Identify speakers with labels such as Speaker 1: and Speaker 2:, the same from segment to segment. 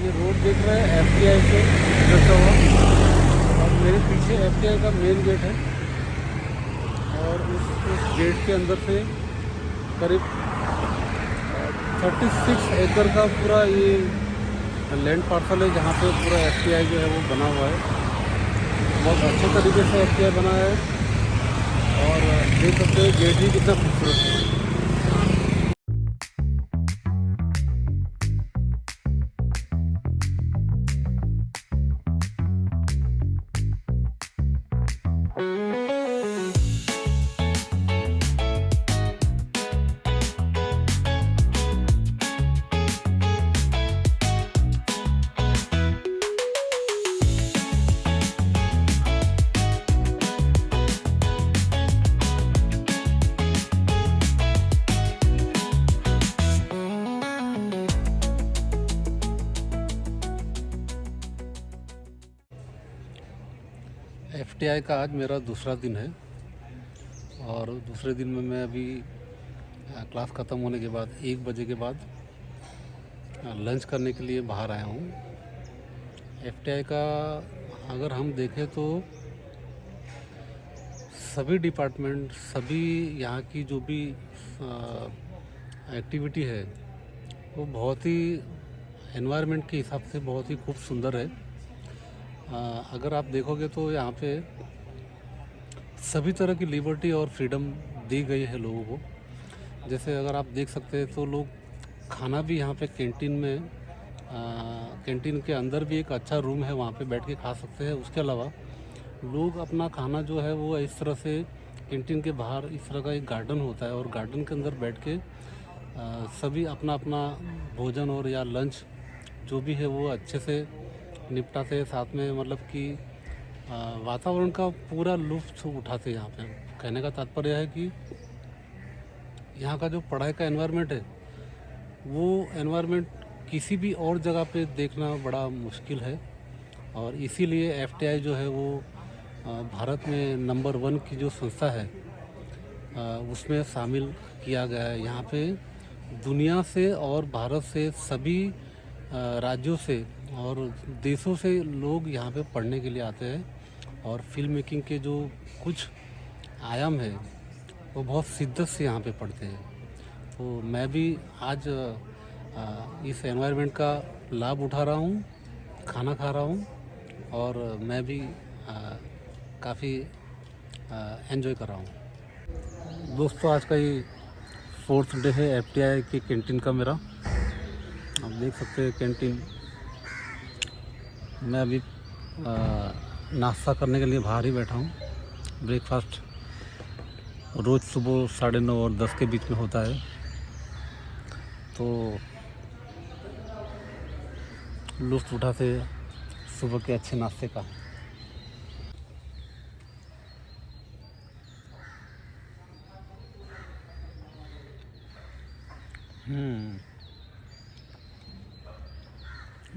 Speaker 1: ये रोड देख रहे हैं एफटीआई से गुजरता हुआ, और मेरे पीछे एफटीआई का मेन गेट है। और उस गेट के अंदर से करीब 36 एकड़ का पूरा ये लैंड पार्सल है, जहाँ पे पूरा एफटीआई जो है वो बना हुआ है। बहुत अच्छे तरीके से एफटीआई बना है, और देख सकते हैं गेट ही कितना खूबसूरत है। एफटीआई का आज मेरा दूसरा दिन है, और दूसरे दिन में मैं अभी क्लास ख़त्म होने के बाद 1 बजे के बाद लंच करने के लिए बाहर आया हूँ। एफटीआई का अगर हम देखें तो सभी डिपार्टमेंट, सभी यहाँ की जो भी एक्टिविटी है वो बहुत ही एनवायरनमेंट के हिसाब से बहुत ही खूब सुंदर है। अगर आप देखोगे तो यहाँ पे सभी तरह की लिबर्टी और फ्रीडम दी गई है लोगों को। जैसे अगर आप देख सकते हैं तो लोग खाना भी यहाँ पे कैंटीन में, कैंटीन के अंदर भी एक अच्छा रूम है, वहाँ पे बैठ के खा सकते हैं। उसके अलावा लोग अपना खाना जो है वो इस तरह से कैंटीन के बाहर इस तरह का एक गार्डन होता है, और गार्डन के अंदर बैठ के सभी अपना अपना भोजन और या लंच जो भी है वो अच्छे से निपटाते हैं। साथ में मतलब कि वातावरण का पूरा लुत्फ़ उठाते हैं यहाँ पे। कहने का तात्पर्य है कि यहाँ का जो पढ़ाई का एनवायरनमेंट है वो एनवायरनमेंट किसी भी और जगह पे देखना बड़ा मुश्किल है, और इसीलिए एफटीआई जो है वो भारत में नंबर 1 की जो संस्था है उसमें शामिल किया गया है। यहाँ पे दुनिया से और भारत से सभी राज्यों से और देशों से लोग यहाँ पे पढ़ने के लिए आते हैं, और फिल्म मेकिंग के जो कुछ आयाम है वो बहुत शिद्दत से यहाँ पे पढ़ते हैं। तो मैं भी आज इस एनवायरनमेंट का लाभ उठा रहा हूँ, खाना खा रहा हूँ, और मैं भी काफ़ी एंजॉय कर रहा हूँ। दोस्तों, आज का ये 4th डे है एफटीआई की कैंटीन का मेरा। आप देख सकते हैं कैंटीन। मैं अभी नाश्ता करने के लिए बाहर ही बैठा हूँ। ब्रेकफास्ट रोज़ सुबह 9:30 और 10 के बीच में होता है, तो लुत्फ़ उठाते सुबह के अच्छे नाश्ते का।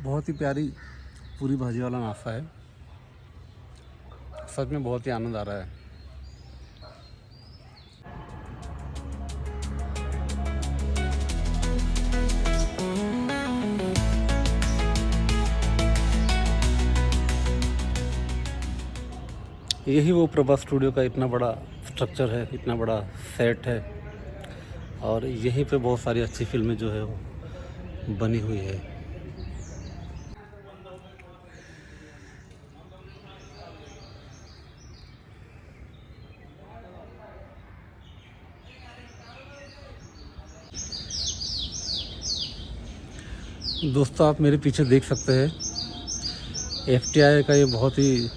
Speaker 1: बहुत ही प्यारी पूरी भाजी वाला नाश्ता है। सच में बहुत ही आनंद आ रहा है। यही वो प्रभा स्टूडियो का इतना बड़ा स्ट्रक्चर है, इतना बड़ा सेट है, और यहीं पे बहुत सारी अच्छी फिल्में जो है वो बनी हुई है। दोस्तों, आप मेरे पीछे देख सकते हैं एफटीआई का ये बहुत ही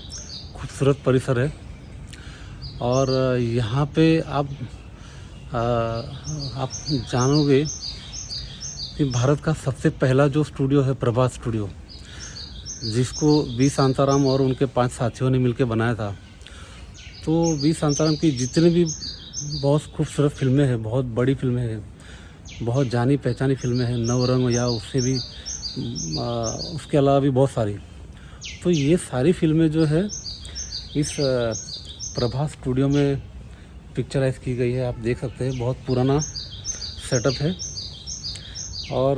Speaker 1: खूबसूरत परिसर है, और यहाँ पे आप जानोगे कि भारत का सबसे पहला जो स्टूडियो है प्रभा स्टूडियो, जिसको वी शांताराम और उनके 5 साथियों ने मिलकर बनाया था। तो वी शांताराम की जितने भी बहुत खूबसूरत फिल्में हैं, बहुत बड़ी फिल्में हैं, बहुत जानी पहचानी फिल्में हैं, नवरंग या उससे भी उसके अलावा भी बहुत सारी, तो ये सारी फिल्में जो है इस प्रभा स्टूडियो में पिक्चराइज की गई है। आप देख सकते हैं बहुत पुराना सेटअप है, और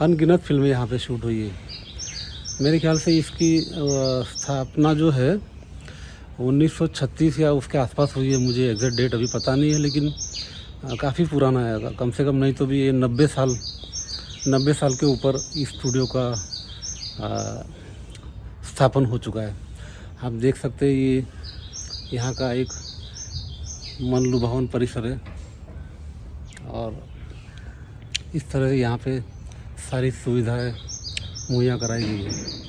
Speaker 1: अनगिनत फिल्में यहाँ पे शूट हुई है। मेरे ख्याल से इसकी स्थापना जो है 1936 या उसके आसपास हुई है। मुझे एग्जैक्ट डेट अभी पता नहीं है, लेकिन काफ़ी पुराना है। कम से कम नहीं तो भी ये 90 साल के ऊपर इस स्टूडियो का स्थापन हो चुका है। आप देख सकते हैं ये यहाँ का एक मन लुभावन परिसर है और इस तरह से यहाँ पे सारी सुविधाएं मुहैया कराई गई है।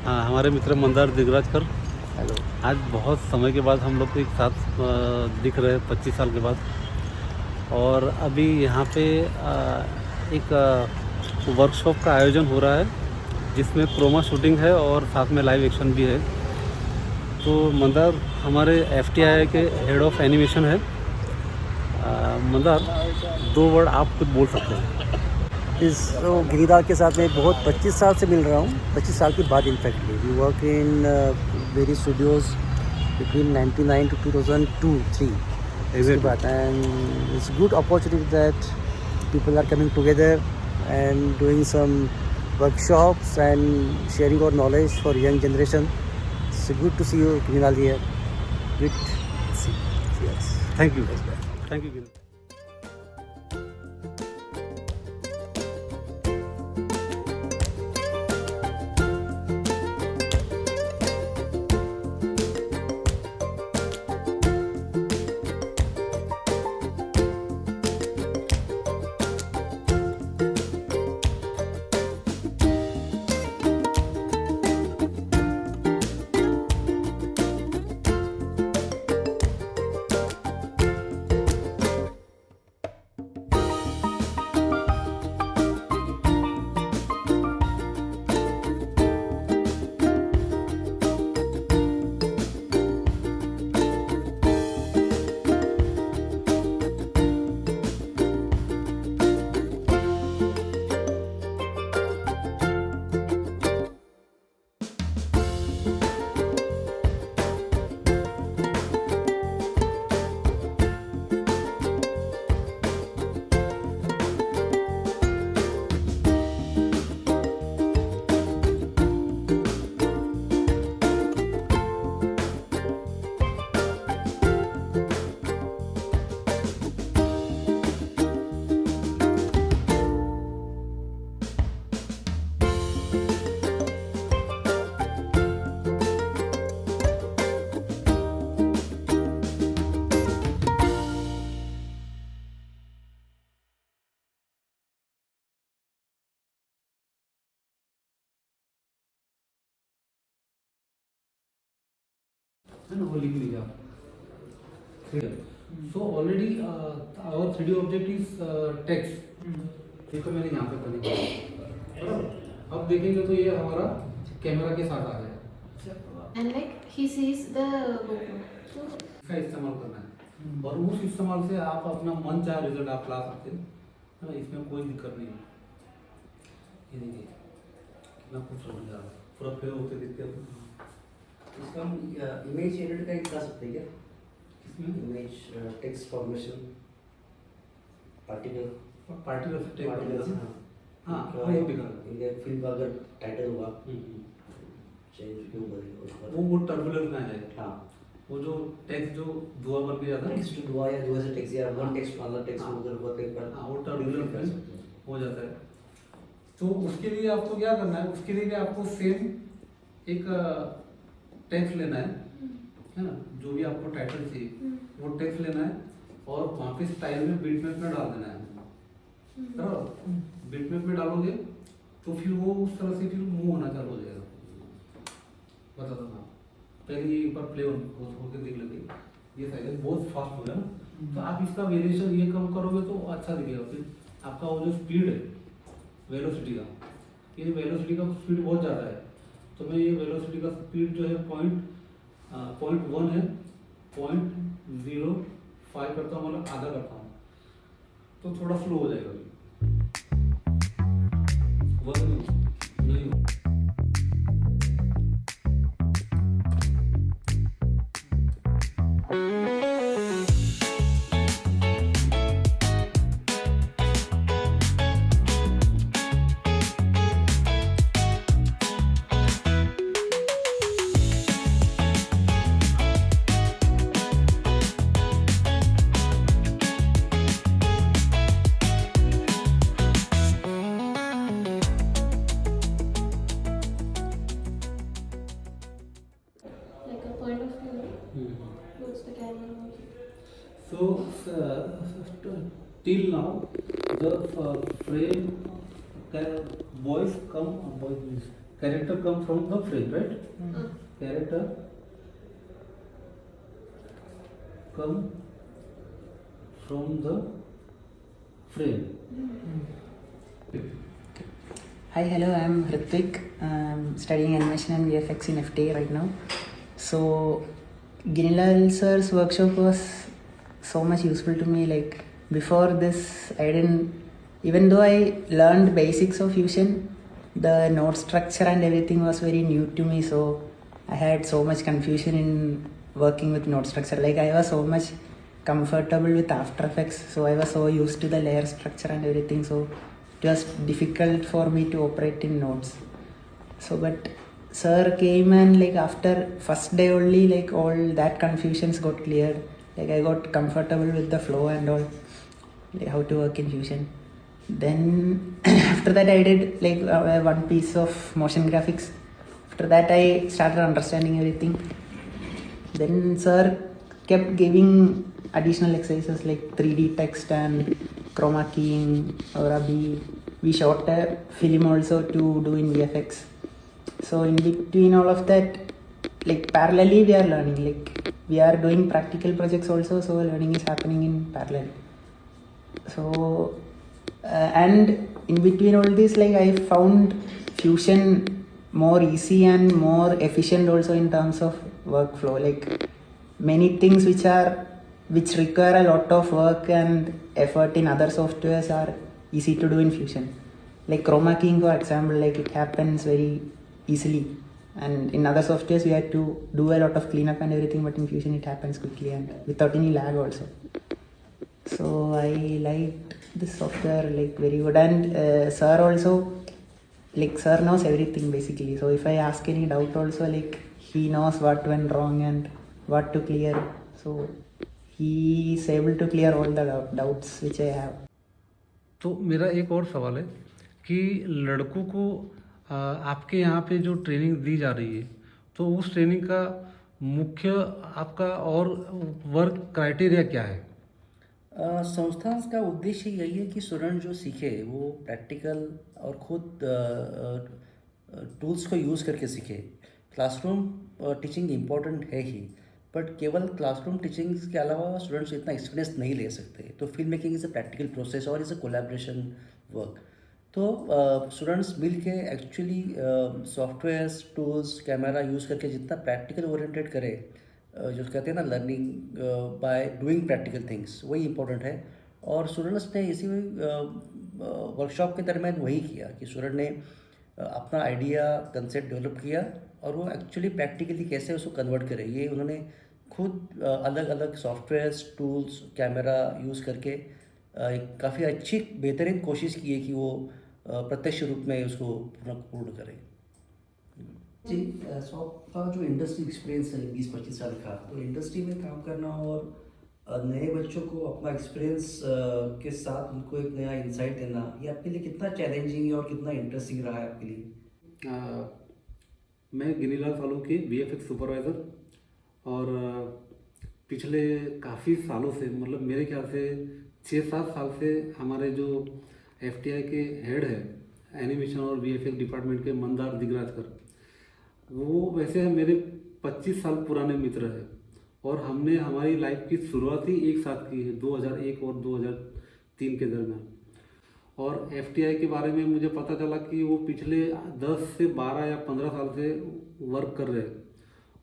Speaker 1: हाँ, हमारे मित्र मंदार दिगराजकर,
Speaker 2: हेलो।
Speaker 1: आज बहुत समय के बाद हम लोग को एक साथ दिख रहे हैं 25 साल के बाद। और अभी यहाँ पे एक वर्कशॉप का आयोजन हो रहा है जिसमें क्रोमा शूटिंग है और साथ में लाइव एक्शन भी है। तो मंदार हमारे FTII के हेड ऑफ एनिमेशन है। मंदार, 2 वर्ड आप कुछ बोल सकते हैं?
Speaker 2: इस गिरिराज के साथ में बहुत 25 साल से मिल रहा हूँ, 25 साल के बाद in fact we work in various studios between 99 to 2002-3 इसके बाद, and it's good opportunity that people are coming together and doing some workshops and sharing our knowledge for young generation. It's good to see you Mrinal here. Good to see. Yes.
Speaker 1: Thank you. Thank you. है ना, वो लिख लीजिए आप। So already our 3D object is text, देखो मैंने यहाँ पे कनेक्ट किया, बराबर। अब देखेंगे तो ये हमारा कैमरा के साथ आ गया।
Speaker 3: And like he sees the GoPro. So
Speaker 1: इसका इस्तेमाल करना है, और उस इस्तेमाल से आप अपना मन चाहे रिजल्ट आप ला सकते हैं, है ना, इसमें कोई दिक्कत नहीं है। ये देखिए कितना खूबसूरत जा रहा है, पूरा फेयर होते दिखते हैं।
Speaker 2: इसका हम इमेज एडिट का एक कर सकते हैं क्या?
Speaker 1: इसमें
Speaker 2: image text formation particle
Speaker 1: particle से टेक
Speaker 2: पार्टिकल
Speaker 1: हाँ वो भी कर
Speaker 2: इंडिया फिल्म का अगर टाइटल होगा चेंज क्यों बनेगा उस पर
Speaker 1: वो टर्बुलेंस में आ जाएगा।
Speaker 2: हाँ
Speaker 1: वो जो टेक्स्ट जो दुआ बन के जाता है,
Speaker 2: टेक्स्ट दुआ या दुआ से टेक्स्ट या वन टेक्स्ट वाला टेक्स्ट उधर होते पर
Speaker 1: हाँ वो टर्बुलेंस में हो जाता है। तो उसके लिए आपको क्या करना है, उसके लिए आपको सेम एक टेक्स्ट लेना है ना, जो भी आपको टाइटल चाहिए वो टेक्स्ट लेना है, और वहाँ पे स्टाइल में बिटमैप में डाल देना है, बराबर। बिटमैप में डालोगे तो फिर वो उस तरह से फिर मूव होना चालू हो जाएगा। बता दो हाँ, पहले ये एक बार प्ले होकर देख लेंगे, ये साइड बहुत फास्ट हो गया ना, तो आप इसका वेरिएशन ये कम करोगे तो अच्छा दिखेगा। फिर आपका वो जो स्पीड है वेलोसिटी का, ये वेलोसिटी का स्पीड बहुत ज़्यादा है, तो मैं ये वेलोसिटी का स्पीड जो है 0.1 है, 0.05 करता हूँ, मतलब आधा करता हूँ, तो थोड़ा स्लो हो जाएगा। वन नहीं
Speaker 3: like a point of view towards the camera.
Speaker 1: So till now the frame voice means character come from the frame, right? Character come from the frame.
Speaker 4: Hi, hello, I'm Hrithik. I'm studying animation and VFX in FTA right now. So, Ginilal sir's workshop was so much useful to me. Like, before this, even though I learned basics of Fusion, the node structure and everything was very new to me. So, I had so much confusion in working with node structure. Like, I was so much comfortable with After Effects. So, I was so used to the layer structure and everything. So, it was difficult for me to operate in nodes. So but sir came and like after first day only, like all that confusions got cleared. Like I got comfortable with the flow and all, like how to work in Fusion. Then after that I did like one piece of motion graphics. After that I started understanding everything. Then sir kept giving additional exercises like 3D text and chroma keying, or we shot a film also to do in VFX. So in between all of that, like parallelly we are learning, like we are doing practical projects also, so learning is happening in parallel. So and in between all this, like I found Fusion more easy and more efficient also in terms of workflow. Like many things which require a lot of work and effort in other softwares are easy to do in Fusion. Like chroma keying, for example, like it happens very easily, and in other softwares we had to do a lot of cleanup and everything, but in Fusion it happens quickly and without any lag also. So I liked this software like very good, and sir also, like sir knows everything basically. So if I ask any doubt also, like he knows what went wrong and what to clear. So he is able to clear all the doubts which I have.
Speaker 1: तो मेरा एक और सवाल है कि लड़कों को आपके यहाँ पे जो ट्रेनिंग दी जा रही है, तो उस ट्रेनिंग का मुख्य आपका और वर्क क्राइटेरिया क्या है?
Speaker 2: संस्था का उद्देश्य यही है कि स्टूडेंट जो सीखे वो प्रैक्टिकल और खुद टूल्स को यूज़ करके सीखे। क्लासरूम टीचिंग इम्पोर्टेंट है ही, बट केवल क्लासरूम टीचिंग के अलावा स्टूडेंट्स इतना एक्सपीरियंस नहीं ले सकते। तो film making is a practical process और इज़ अ कोलैबोरेशन वर्क। तो स्टूडेंट्स मिल के actually softwares, tools, camera use करके जितना प्रैक्टिकल ओरिएंटेड करें, जो कहते हैं ना learning by doing practical things, वही इंपॉर्टेंट है। और स्टूडेंट्स ने इसी वर्कशॉप के दरमियान वही किया कि स्टूडेंट ने अपना आइडिया कंसेप्ट डेवलप किया और वो एक्चुअली प्रैक्टिकली कैसे उसको कन्वर्ट करे, ये उन्होंने खुद अलग अलग सॉफ्टवेयर्स, टूल्स, कैमरा यूज़ करके एक काफ़ी अच्छी बेहतरीन कोशिश की है कि वो प्रत्यक्ष रूप में उसको पूर्ण करें। जी, आपका जो इंडस्ट्री एक्सपीरियंस है 20-25 साल का, तो इंडस्ट्री में काम करना और नए बच्चों को अपना एक्सपीरियंस के साथ उनको एक नया इंसाइट देना, ये आपके लिए कितना चैलेंजिंग है और कितना इंटरेस्टिंग रहा है आपके लिए?
Speaker 1: मैं गिनीलाल फालूकी VFX सुपरवाइज़र और पिछले काफ़ी सालों से, मतलब मेरे ख्याल से 6-7 साल से हमारे जो FTI के हेड है एनिमेशन और VFX डिपार्टमेंट के मंदार दिगराजकर, वो वैसे मेरे 25 साल पुराने मित्र हैं और हमने हमारी लाइफ की शुरुआत ही एक साथ की है 2001 और 2003 के दरमियान। और FTI के बारे में मुझे पता चला कि वो पिछले 10 से 12 या 15 साल से वर्क कर रहे हैं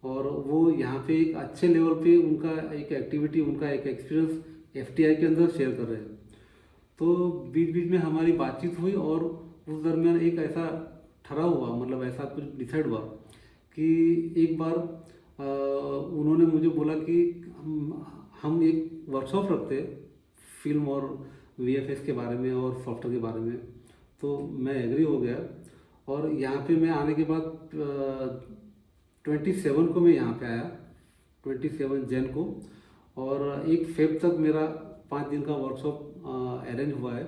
Speaker 1: और वो यहाँ पे एक अच्छे लेवल पे उनका एक एक्टिविटी, उनका एक एक्सपीरियंस FTI के अंदर शेयर कर रहे हैं। तो बीच बीच में हमारी बातचीत हुई और उस दरमियान एक ऐसा ठहरा हुआ, मतलब ऐसा कुछ डिसाइड हुआ कि एक बार उन्होंने मुझे बोला कि हम एक वर्कशॉप रखते हैं फिल्म और VFX के बारे में और सॉफ्टवेयर के बारे में। तो मैं एग्री हो गया और यहाँ पे मैं आने के बाद 27 को मैं यहाँ पे आया, 27 जैन को, और 1 फेब तक मेरा 5 दिन का वर्कशॉप अरेंज हुआ है।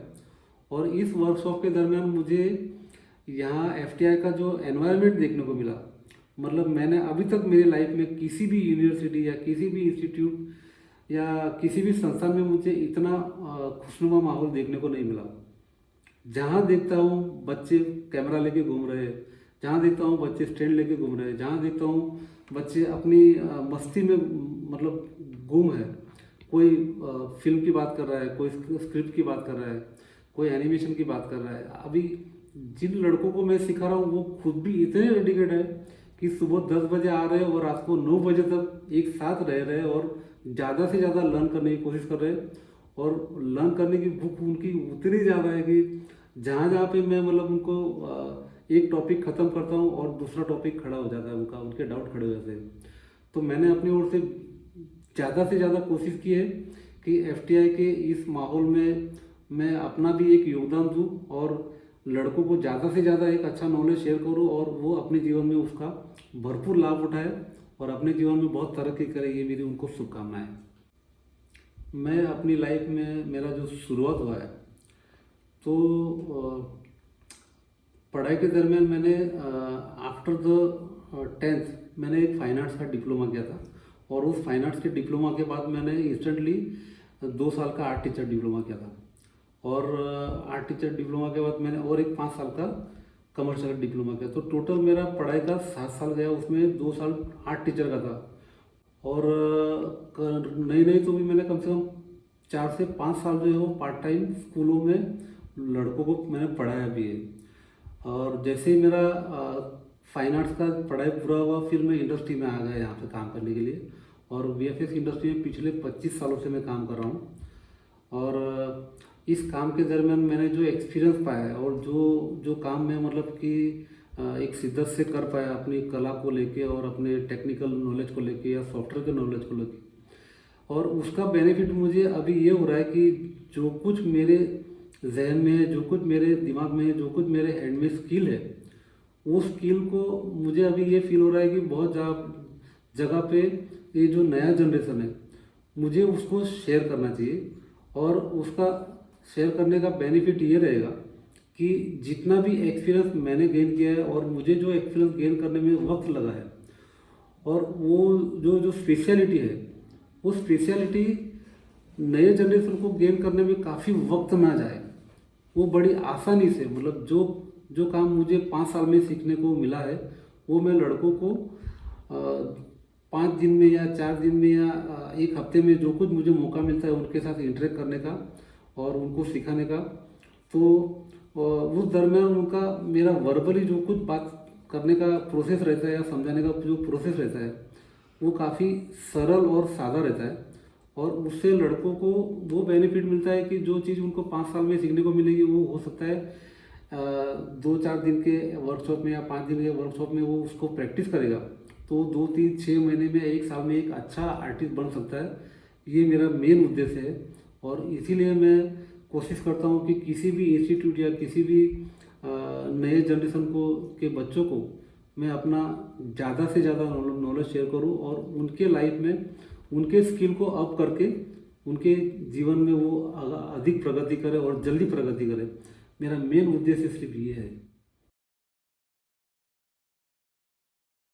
Speaker 1: और इस वर्कशॉप के दरमियान मुझे यहाँ FTI का जो एनवायरनमेंट देखने को मिला, मतलब मैंने अभी तक मेरी लाइफ में किसी भी यूनिवर्सिटी या किसी भी इंस्टीट्यूट या किसी भी संस्थान में मुझे इतना खुशनुमा माहौल देखने को नहीं मिला। जहाँ देखता हूँ बच्चे कैमरा लेके घूम रहे हैं, जहाँ देखता हूँ बच्चे स्टैंड लेके घूम रहे हैं, जहाँ देखता हूँ बच्चे अपनी मस्ती में मतलब गुम है। कोई फिल्म की बात कर रहा है, कोई स्क्रिप्ट की बात कर रहा है, कोई एनिमेशन की बात कर रहा है। अभी जिन लड़कों को मैं सिखा रहा हूँ वो खुद भी इतने डेडिकेट है कि सुबह 10 बजे आ रहे हैं और रात को 9 बजे तक एक साथ रह रहे हैं और ज़्यादा से ज़्यादा लर्न करने की कोशिश कर रहे हैं। और लर्न करने की भूख उनकी उतनी ज़्यादा है कि जहाँ जहाँ पे मैं मतलब उनको एक टॉपिक ख़त्म करता हूँ और दूसरा टॉपिक खड़ा हो जाता है, उनके डाउट खड़े हो जाते हैं। तो मैंने अपनी ओर से ज़्यादा से ज़्यादा कोशिश की है कि FTI के इस माहौल में मैं अपना भी एक योगदान दूँ और लड़कों को ज़्यादा से ज़्यादा एक अच्छा नॉलेज शेयर करूँ और वो अपने जीवन में उसका भरपूर लाभ उठाए और अपने जीवन में बहुत तरक्की करे, ये मेरी उनको शुभकामनाएं। मैं अपनी लाइफ में मेरा जो शुरुआत हुआ है, तो पढ़ाई के दरमियान मैंने आफ्टर द 10th मैंने एक फाइन आर्ट्स का डिप्लोमा किया था और उस फाइन आर्ट्स के डिप्लोमा के बाद मैंने इंस्टेंटली 2 साल का आर्ट टीचर डिप्लोमा किया था और आर्ट टीचर डिप्लोमा के बाद मैंने और एक 5 साल का कमर्शियल डिप्लोमा किया। तो टोटल मेरा पढ़ाई का 7 साल गया, उसमें 2 साल आर्ट टीचर का था और नई तो भी मैंने कम से कम 4 से 5 साल जो है वो पार्ट टाइम स्कूलों में लड़कों को मैंने पढ़ाया भी है। और जैसे ही मेरा फाइन आर्ट्स का पढ़ाई पूरा हुआ, फिर मैं इंडस्ट्री में आ गया यहाँ पे काम करने के लिए और VFX इंडस्ट्री में पिछले 25 सालों से मैं काम कर रहा हूँ। और इस काम के दरमियान मैंने जो एक्सपीरियंस पाया है और जो काम में मतलब कि एक शिद्दत से कर पाया अपनी कला को लेके और अपने टेक्निकल नॉलेज को लेके या सॉफ्टवेयर के नॉलेज को लेके, और उसका बेनिफिट मुझे अभी ये हो रहा है कि जो कुछ मेरे जहन में है, जो कुछ मेरे दिमाग में है, जो कुछ मेरे हैंड में स्किल है, वो स्किल को मुझे अभी ये फील हो रहा है कि बहुत जगह पे ये जो नया जनरेशन है मुझे उसको शेयर करना चाहिए। और उसका शेयर करने का बेनिफिट ये रहेगा कि जितना भी एक्सपीरियंस मैंने गेन किया है और मुझे जो एक्सपीरियंस गेन करने में वक्त लगा है और वो जो स्पेशलिटी है, वो स्पेशलिटी नए जनरेशन को गेन करने में काफ़ी वक्त ना जाए, वो बड़ी आसानी से, मतलब जो काम मुझे 5 साल में सीखने को मिला है वो मैं लड़कों को 5 दिन में या 4 दिन में या एक हफ्ते में जो कुछ मुझे मौका मिलता है उनके साथ इंटरेक्ट करने का और उनको सिखाने का, तो उस दरमियान उनका मेरा वर्बली जो कुछ बात करने का प्रोसेस रहता है या समझाने का जो प्रोसेस रहता है वो काफ़ी सरल और सादा रहता है, और उससे लड़कों को वो बेनिफिट मिलता है कि जो चीज़ उनको 5 साल में सीखने को मिलेगी वो हो सकता है 2-4 दिन के वर्कशॉप में या 5 दिन के वर्कशॉप में वो उसको प्रैक्टिस करेगा तो 2-3-6 महीने में 1 साल में एक अच्छा आर्टिस्ट बन सकता है। ये मेरा मेन उद्देश्य है, और इसीलिए मैं कोशिश करता हूँ कि किसी भी इंस्टीट्यूट या किसी भी नए जनरेशन के बच्चों को मैं अपना ज़्यादा से ज़्यादा नॉलेज शेयर करूँ और उनके लाइफ में उनके स्किल को अप करके उनके जीवन में वो अधिक प्रगति करे और जल्दी प्रगति करे। मेरा मेन उद्देश्य सिर्फ ये है।